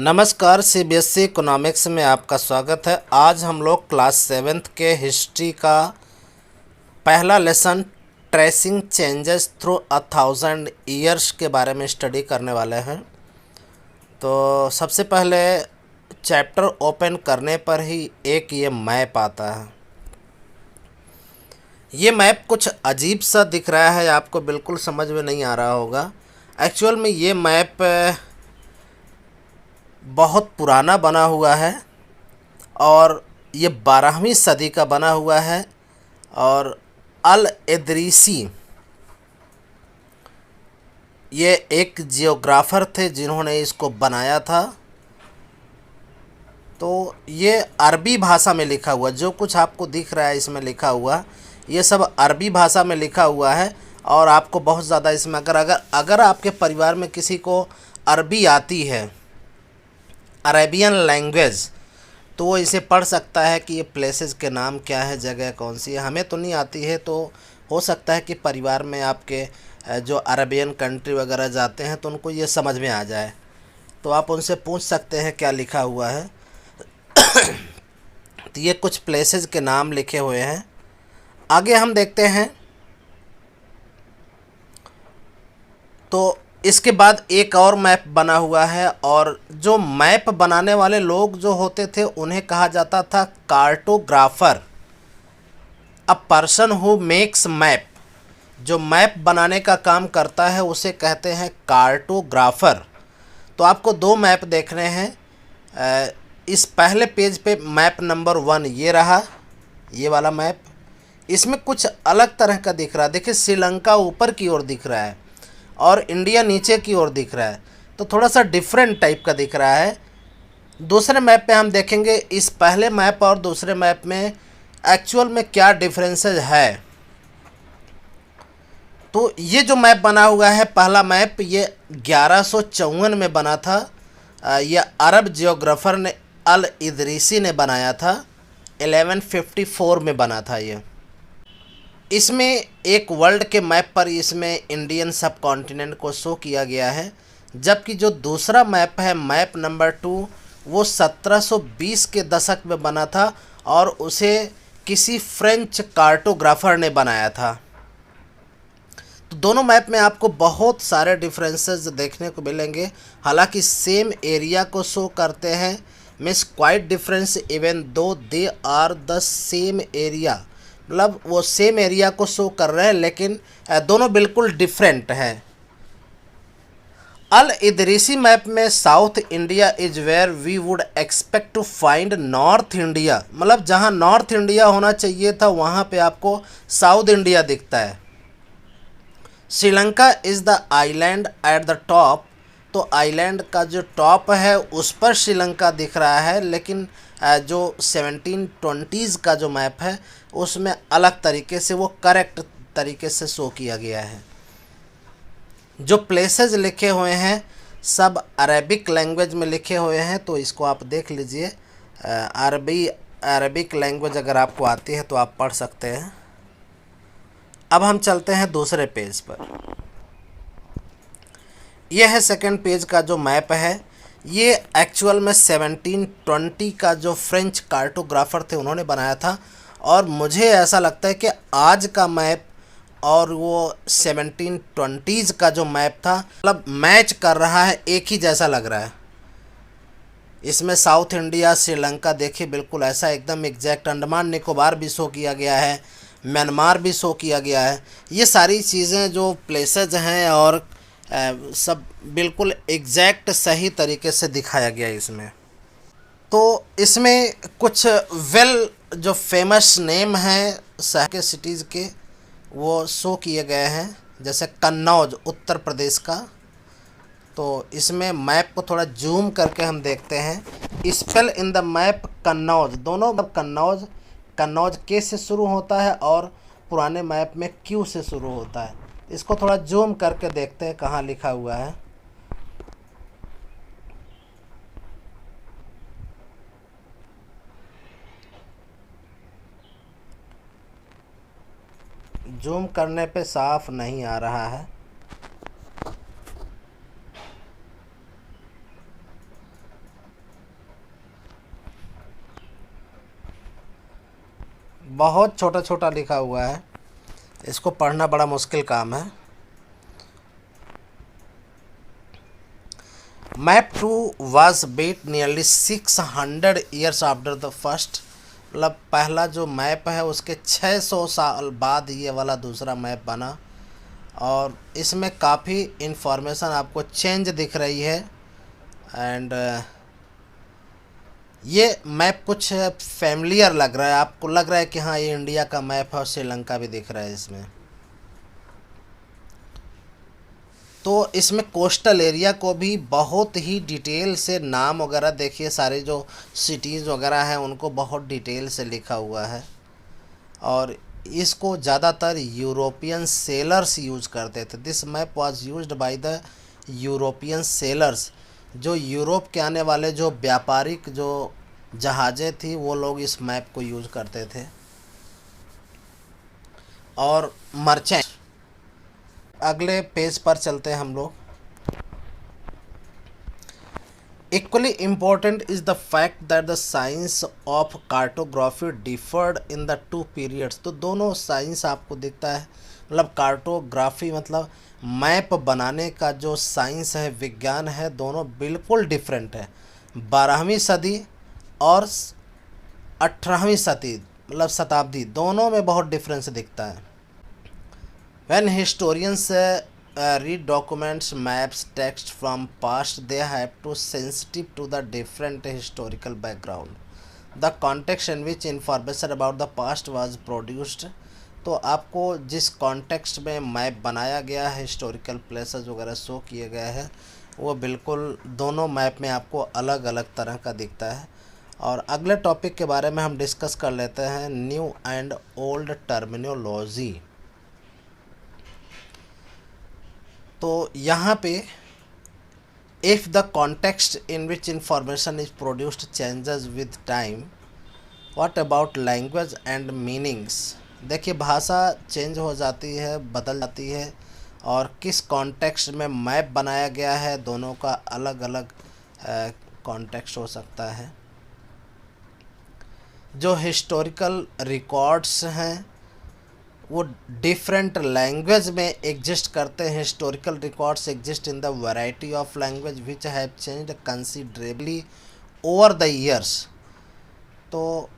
नमस्कार, CBSE economics में आपका स्वागत है। आज हम लोग क्लास 7th के हिस्ट्री का पहला lesson tracing changes through 1000 years के बारे में स्टडी करने वाले हैं। तो सबसे पहले चैप्टर ओपन करने पर ही एक ये मैप आता है। ये मैप कुछ अजीब सा दिख रहा है, आपको बिल्कुल समझ में नहीं आ रहा होगा। एक्चुअल में ये मैप बहुत पुराना बना हुआ है और ये 12वीं सदी का बना हुआ है। और अल इदरीसी ये एक जियोग्राफर थे जिन्होंने इसको बनाया था। तो ये अरबी भाषा में लिखा हुआ, जो कुछ आपको दिख रहा है इसमें लिखा हुआ, ये सब अरबी भाषा में लिखा हुआ है। और आपको बहुत ज़्यादा इसमें अगर आपके परिवार में किसी को अरबी आती है, अरेबियन लैंग्वेज, तो वो इसे पढ़ सकता है कि ये प्लेसेस के नाम क्या है, जगह कौन सी है। हमें तो नहीं आती है, तो हो सकता है कि परिवार में आपके जो अरेबियन कंट्री वगैरह जाते हैं तो उनको ये समझ में आ जाए, तो आप उनसे पूछ सकते हैं क्या लिखा हुआ है। तो ये कुछ प्लेसेस के नाम लिखे हुए हैं। आगे हम देखते हैं। तो इसके बाद एक और मैप बना हुआ है, और जो मैप बनाने वाले लोग जो होते थे उन्हें कहा जाता था cartographer. A person who makes map, जो मैप बनाने का काम करता है उसे कहते हैं कार्टोग्राफर। तो आपको दो मैप देखने हैं। इस पहले पेज पे मैप नंबर 1 ये रहा, ये वाला मैप। इसमें कुछ अलग तरह का दिख रहा है। देखिए, श्रीलंका ऊपर की ओर दिख रहा है और इंडिया नीचे की ओर दिख रहा है, तो थोड़ा सा डिफरेंट टाइप का दिख रहा है। दूसरे मैप पे हम देखेंगे इस पहले मैप और दूसरे मैप में एक्चुअल में क्या डिफरेंसेस है। तो ये जो मैप बना हुआ है, पहला मैप, ये 1154 में बना था। यह अरब जियोग्राफर ने अल इदरीसी ने बनाया था। 1154 में बना था ये। इसमें एक वर्ल्ड के मैप पर इसमें इंडियन सब कॉन्टिनेंट को शो किया गया है, जबकि जो दूसरा मैप है, मैप नंबर 2, वो 1720 के दशक में बना था और उसे किसी फ्रेंच कार्टोग्राफर ने बनाया था। तो दोनों मैप में आपको बहुत सारे डिफरेंसेस देखने को मिलेंगे। हालांकि सेम एरिया को शो करते हैं, means quite difference even though they are the same area, मतलब वो सेम एरिया को शो कर रहे हैं, लेकिन दोनों बिल्कुल डिफरेंट हैं। अल इदरीसी मैप में south India is where we would expect to find north India, मतलब जहां नॉर्थ इंडिया होना चाहिए था वहां पे आपको साउथ इंडिया दिखता है। Sri Lanka is the island at the top, तो आइलैंड का जो टॉप है उस पर श्रीलंका दिख रहा है, लेकिन जो 1720s का जो मैप है उसमें अलग तरीके से, वो करेक्ट तरीके से शो किया गया है। जो प्लेसेस लिखे हुए हैं सब अरेबिक लैंग्वेज में लिखे हुए हैं, तो इसको आप देख लीजिए। अरबिक लैंग्वेज अगर आपको आती है तो आप पढ़ सकते हैं। अब हम चलते हैं दूसरे पेज पर। यह है सेकंड पेज का जो मैप है। ये एक्चुअल में 1720 का जो फ्रेंच कार्टोग्राफर थे उन्होंने बनाया था, और मुझे ऐसा लगता है कि आज का मैप और वो 1720s का जो मैप था, मतलब मैच कर रहा है, एक ही जैसा लग रहा है। इसमें साउथ इंडिया, श्रीलंका देखिए बिल्कुल ऐसा एकदम एग्जैक्ट। अंडमान निकोबार भी शो किया गया है, म्यांमार भी शो किया गया है। ये सारी चीज़ें जो प्लेसेस हैं और सब बिल्कुल एग्जैक्ट सही तरीके से दिखाया गया है इसमें। तो इसमें कुछ जो फेमस नेम हैं शहर के, सिटीज़ के, वो शो किए गए हैं, जैसे कन्नौज उत्तर प्रदेश का। तो इसमें मैप को थोड़ा जूम करके हम देखते हैं। Spell in the map Kannauj, दोनों कन्नौज के से शुरू होता है और पुराने मैप में क्यू से शुरू होता है। इसको थोड़ा जूम करके देखते हैं कहाँ लिखा हुआ है। जूम करने पे साफ नहीं आ रहा है। बहुत छोटा छोटा लिखा हुआ है, इसको पढ़ना बड़ा मुश्किल काम है। Map 2 was built nearly 600 years after the first। मतलब पहला जो मैप है उसके 600 साल बाद ये वाला दूसरा मैप बना, और इसमें काफ़ी इन्फॉर्मेशन आपको चेंज दिख रही है। एंड ये मैप कुछ फैमिलियर लग रहा है, आपको लग रहा है कि हाँ ये इंडिया का मैप है, और श्रीलंका भी दिख रहा है इसमें। तो इसमें कोस्टल एरिया को भी बहुत ही डिटेल से नाम वगैरह देखिए, सारे जो सिटीज़ वगैरह हैं उनको बहुत डिटेल से लिखा हुआ है। और इसको ज़्यादातर यूरोपियन सेलर्स यूज करते थे। This map was used by the European sellers. जो यूरोप के आने वाले जो व्यापारिक जो जहाज़ें थी वो लोग इस मैप को यूज करते थे। और मर्चेंट, अगले पेज पर चलते हैं हम लोग। Equally important is the fact that the science of cartography deferred in the two periods. तो दोनों साइंस आपको दिखता है, मतलब कार्टोग्राफी मतलब मैप बनाने का जो साइंस है, विज्ञान है, दोनों बिल्कुल डिफरेंट है। 12वीं सदी और 18वीं सदी मतलब शताब्दी, दोनों में बहुत डिफरेंस दिखता है। When historians read documents, maps, text from past, they have to sensitive to the different historical background, the context in which information about the past was produced। तो आपको जिस कॉन्टेक्स्ट में मैप बनाया गया है, हिस्टोरिकल प्लेसेस वगैरह show किए गए हैं, वो बिल्कुल दोनों मैप में आपको अलग अलग तरह का दिखता है। और अगले टॉपिक के बारे में हम डिस्कस कर लेते हैं, न्यू एंड ओल्ड टर्मिनोलॉजी। तो यहाँ पे if the context in which information is produced changes with time, what about language and meanings. देखिए भाषा चेंज हो जाती है, बदल जाती है, और किस कॉन्टेक्स्ट में मैप बनाया गया है, दोनों का अलग अलग कॉन्टेक्स्ट हो सकता है। जो हिस्टोरिकल रिकॉर्ड्स हैं वो डिफरेंट लैंग्वेज में एग्जिस्ट करते हैं। Historical records exist in the variety of language which have changed considerably over the years. तो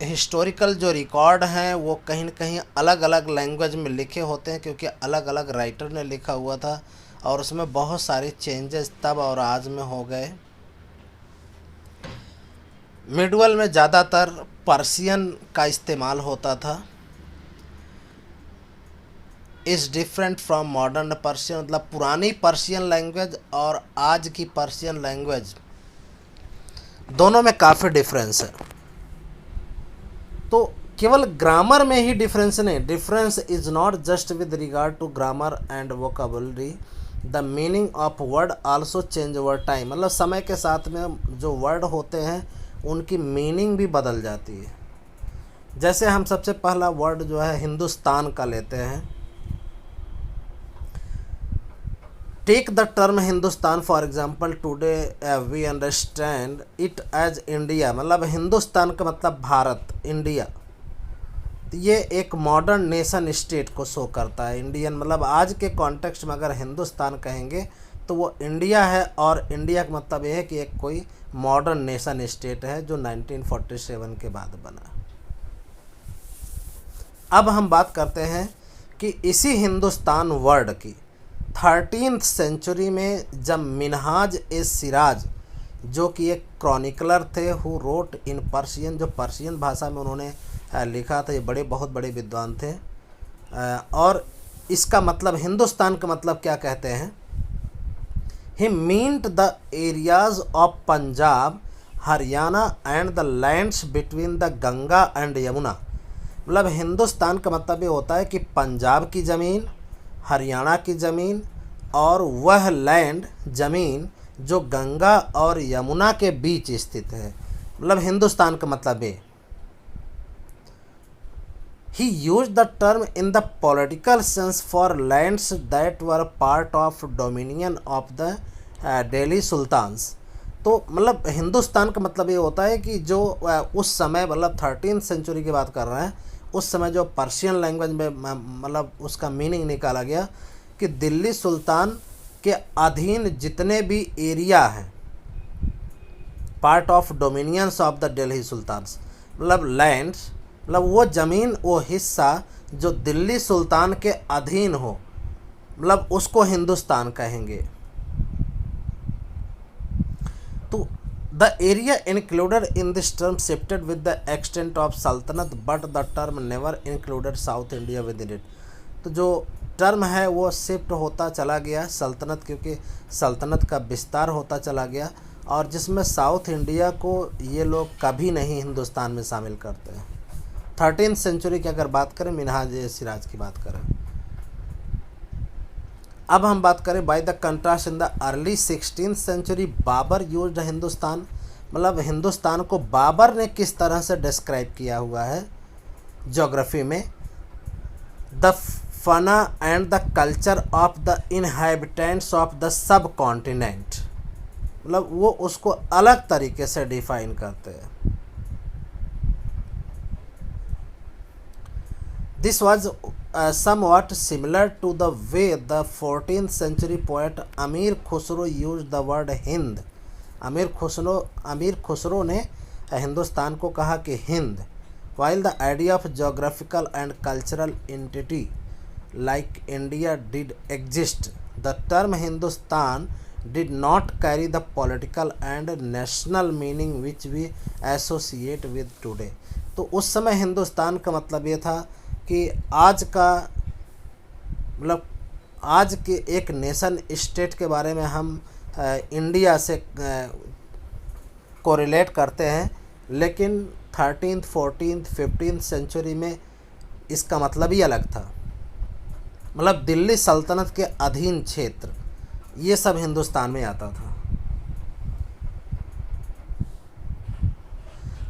हिस्टोरिकल जो रिकॉर्ड हैं वो कहीं न कहीं अलग अलग लैंग्वेज में लिखे होते हैं, क्योंकि अलग अलग राइटर ने लिखा हुआ था, और उसमें बहुत सारे चेंजेस तब और आज में हो गए। मिडवल में ज़्यादातर पर्शियन का इस्तेमाल होता था। Is different from modern Persian, मतलब पुरानी पर्शियन लैंग्वेज और आज की पर्शियन लैंग्वेज दोनों में काफ़ी डिफरेंस है। तो केवल ग्रामर में ही डिफरेंस नहीं, difference is not just with regard to grammar and vocabulary, the meaning of word also change over time. मतलब समय के साथ में जो वर्ड होते हैं उनकी मीनिंग भी बदल जाती है। जैसे हम सबसे पहला वर्ड जो है हिंदुस्तान का लेते हैं। Take the term Hindustan for example, today we understand it as India. मतलब हिंदुस्तान का मतलब भारत, इंडिया। तो ये एक मॉडर्न नेशन स्टेट को शो करता है। इंडियन मतलब आज के कॉन्टेक्स्ट में अगर हिंदुस्तान कहेंगे तो वो इंडिया है, और इंडिया का मतलब ये है कि एक कोई मॉडर्न नेशन स्टेट है जो 1947 के बाद बना। अब हम बात करते हैं कि इसी हिंदुस्तान वर्ड की 13th सेंचुरी में जब मिनहाज ए सिराज, जो कि एक क्रॉनिकलर थे, हु रोट इन पर्शियन, जो पर्शियन भाषा में उन्होंने लिखा था, ये बहुत बड़े विद्वान थे। और इसका मतलब हिंदुस्तान का मतलब क्या कहते हैं, he meant the areas of Punjab, Haryana and the lands between the Ganga and Yamuna. मतलब हिंदुस्तान का मतलब ये होता है कि पंजाब की ज़मीन, हरियाणा की ज़मीन, और वह लैंड ज़मीन जो गंगा और यमुना के बीच स्थित है। मतलब हिंदुस्तान का मतलब ये। He used the term in the political sense for lands that were part of dominion of the Delhi Sultans। तो मतलब हिंदुस्तान का मतलब ये होता है कि जो उस समय मतलब 13th सेंचुरी की बात कर रहे हैं, उस समय जो पर्शियन लैंग्वेज में मतलब उसका मीनिंग निकाला गया कि दिल्ली सुल्तान के अधीन जितने भी एरिया हैं, part of dominions of the Delhi sultans, मतलब लैंड्स, मतलब वो ज़मीन, वो हिस्सा जो दिल्ली सुल्तान के अधीन हो, मतलब उसको हिंदुस्तान कहेंगे। तो the area included in this term shifted with the extent of sultanat but the term never included South India within it. तो जो टर्म है वो शिफ्ट होता चला गया सल्तनत, क्योंकि सल्तनत का विस्तार होता चला गया, और जिसमें साउथ इंडिया को ये लोग कभी नहीं हिंदुस्तान में शामिल करते हैं। 13th सेंचुरी की अगर बात करें, मिनहाज सिराज की बात करें। अब हम बात करें by the contrast in the early 16th century Babur used Hindustan, मतलब हिंदुस्तान को बाबर ने किस तरह से डिस्क्राइब किया हुआ है ज्योग्राफी में। The fauna and the culture of the inhabitants of the subcontinent, मतलब वो उसको अलग तरीके से डिफाइन करते हैं। This was somewhat similar to the way the 14th century poet अमीर Khusro used the word Hind. अमीर खुसरो ने हिंदुस्तान को कहा कि Hind. while the idea of geographical and cultural entity like India did exist, the term Hindustan did not carry the political and national meaning which we associate with today। तो उस समय हिंदुस्तान का मतलब ये था कि आज का मतलब आज के एक नेशन स्टेट के बारे में हम इंडिया से कोरिलेट करते हैं, लेकिन 13th, 14th, 15th सेंचुरी में इसका मतलब ही अलग था। मतलब दिल्ली सल्तनत के अधीन क्षेत्र, ये सब हिंदुस्तान में आता था।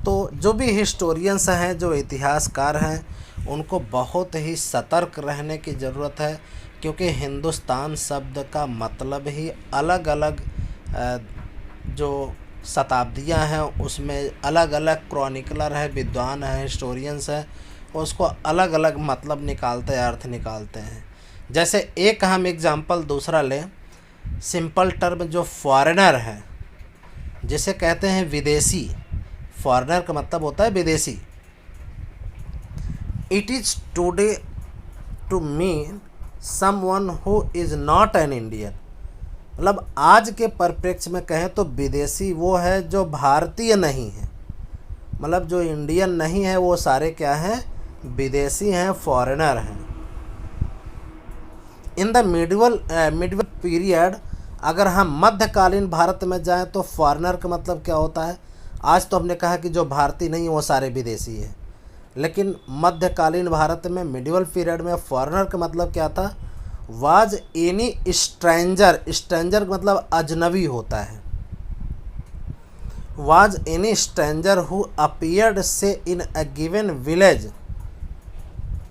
तो जो भी हिस्टोरियंस हैं, जो इतिहासकार हैं, उनको बहुत ही सतर्क रहने की ज़रूरत है, क्योंकि हिंदुस्तान शब्द का मतलब ही अलग अलग जो शताब्दियां हैं उसमें अलग अलग क्रॉनिकलर है, विद्वान है, हिस्टोरियंस है, उसको अलग अलग मतलब निकालते हैं, अर्थ निकालते हैं। जैसे एक हम एग्जांपल दूसरा लें, सिंपल टर्म जो फॉरेनर है, जिसे कहते हैं विदेशी, फॉरेनर का मतलब होता है विदेशी। It is today to mean someone who is not an Indian, मतलब आज के परिप्रेक्ष्य में कहें तो विदेशी वो है जो भारतीय नहीं है, मतलब जो इंडियन नहीं है वो सारे क्या हैं, विदेशी हैं, फॉरेनर हैं। इन द मिडिवल पीरियड, अगर हम मध्यकालीन भारत में जाएं तो फॉरेनर का मतलब क्या होता है। आज तो हमने कहा कि जो भारतीय नहीं वो सारे विदेशी हैं, लेकिन मध्यकालीन भारत में मिडिवल पीरियड में फॉरेनर का मतलब क्या था, वाज एनी स्ट्रेंजर, स्ट्रेंजर का मतलब अजनबी होता है। Was any stranger who appeared से इन अ गिवन विलेज,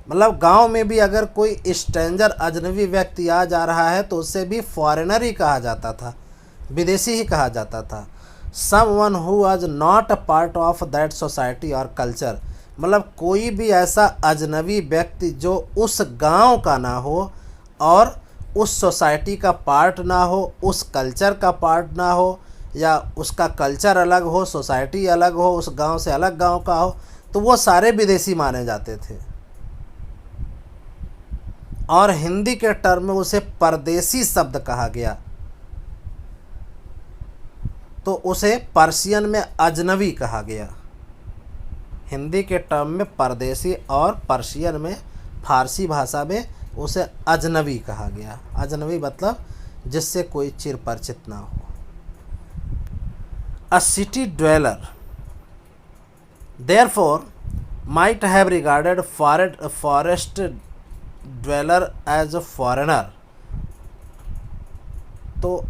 मतलब गांव में भी अगर कोई स्ट्रेंजर अजनबी व्यक्ति आ जा रहा है तो उसे भी फॉरेनर ही कहा जाता था, विदेशी ही कहा जाता था। Someone who was not a part of that society और कल्चर, मतलब कोई भी ऐसा अजनबी व्यक्ति जो उस गांव का ना हो और उस सोसाइटी का पार्ट ना हो, उस कल्चर का पार्ट ना हो, या उसका कल्चर अलग हो, सोसाइटी अलग हो, उस गांव से अलग गांव का हो, तो वो सारे विदेशी माने जाते थे। और हिंदी के टर्म में उसे परदेसी शब्द कहा गया, तो उसे पर्शियन में अजनबी कहा गया। हिंदी के टर्म में परदेसी और पर्शियन में, फारसी भाषा में उसे अजनबी कहा गया। अजनबी मतलब जिससे कोई चिर परिचित ना हो। A city dweller therefore might have regarded forest dweller as a foreigner. तो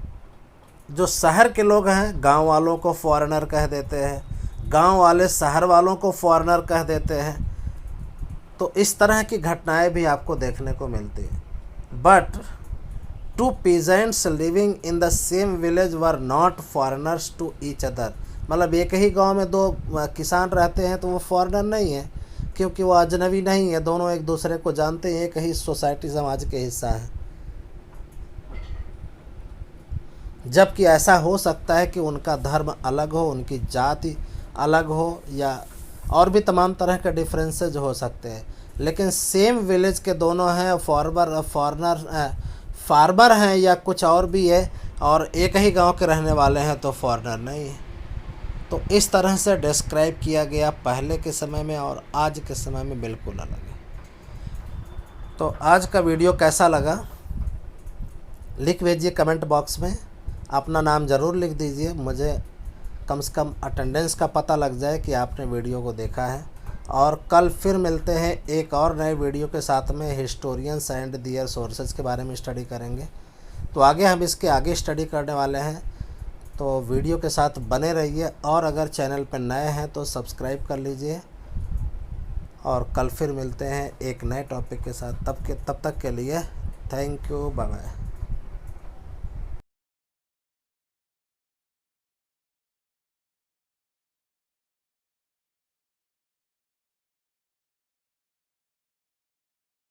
जो शहर के लोग हैं गांव वालों को फॉरेनर कह देते हैं, गांव वाले शहर वालों को फॉरेनर कह देते हैं। तो इस तरह की घटनाएं भी आपको देखने को मिलती हैं। But two peasants living in the same village were not foreigners to each other. मतलब एक ही गांव में दो किसान रहते हैं तो वो फॉरेनर नहीं है, क्योंकि वो अजनबी नहीं है, दोनों एक दूसरे को जानते हैं, एक ही सोसाइटी समाज के हिस्सा है। जबकि ऐसा हो सकता है कि उनका धर्म अलग हो, उनकी जाति अलग हो, या और भी तमाम तरह के डिफरेंसेज हो सकते हैं, लेकिन सेम विलेज के दोनों हैं, फार्मर हैं या कुछ और भी है, और एक ही गांव के रहने वाले हैं तो फॉरेनर नहीं है। तो इस तरह से डिस्क्राइब किया गया पहले के समय में और आज के समय में बिल्कुल अलग है। तो आज का वीडियो कैसा लगा लिख भेजिए कमेंट बॉक्स में, अपना नाम ज़रूर लिख दीजिए, मुझे कम से कम अटेंडेंस का पता लग जाए कि आपने वीडियो को देखा है। और कल फिर मिलते हैं एक और नए वीडियो के साथ में, हिस्टोरियंस एंड दियर सोर्सेज के बारे में स्टडी करेंगे। तो आगे हम इसके आगे स्टडी करने वाले हैं, तो वीडियो के साथ बने रहिए, और अगर चैनल पर नए हैं तो सब्सक्राइब कर लीजिए। और कल फिर मिलते हैं एक नए टॉपिक के साथ, तब तक के लिए थैंक यू, बाय बाय।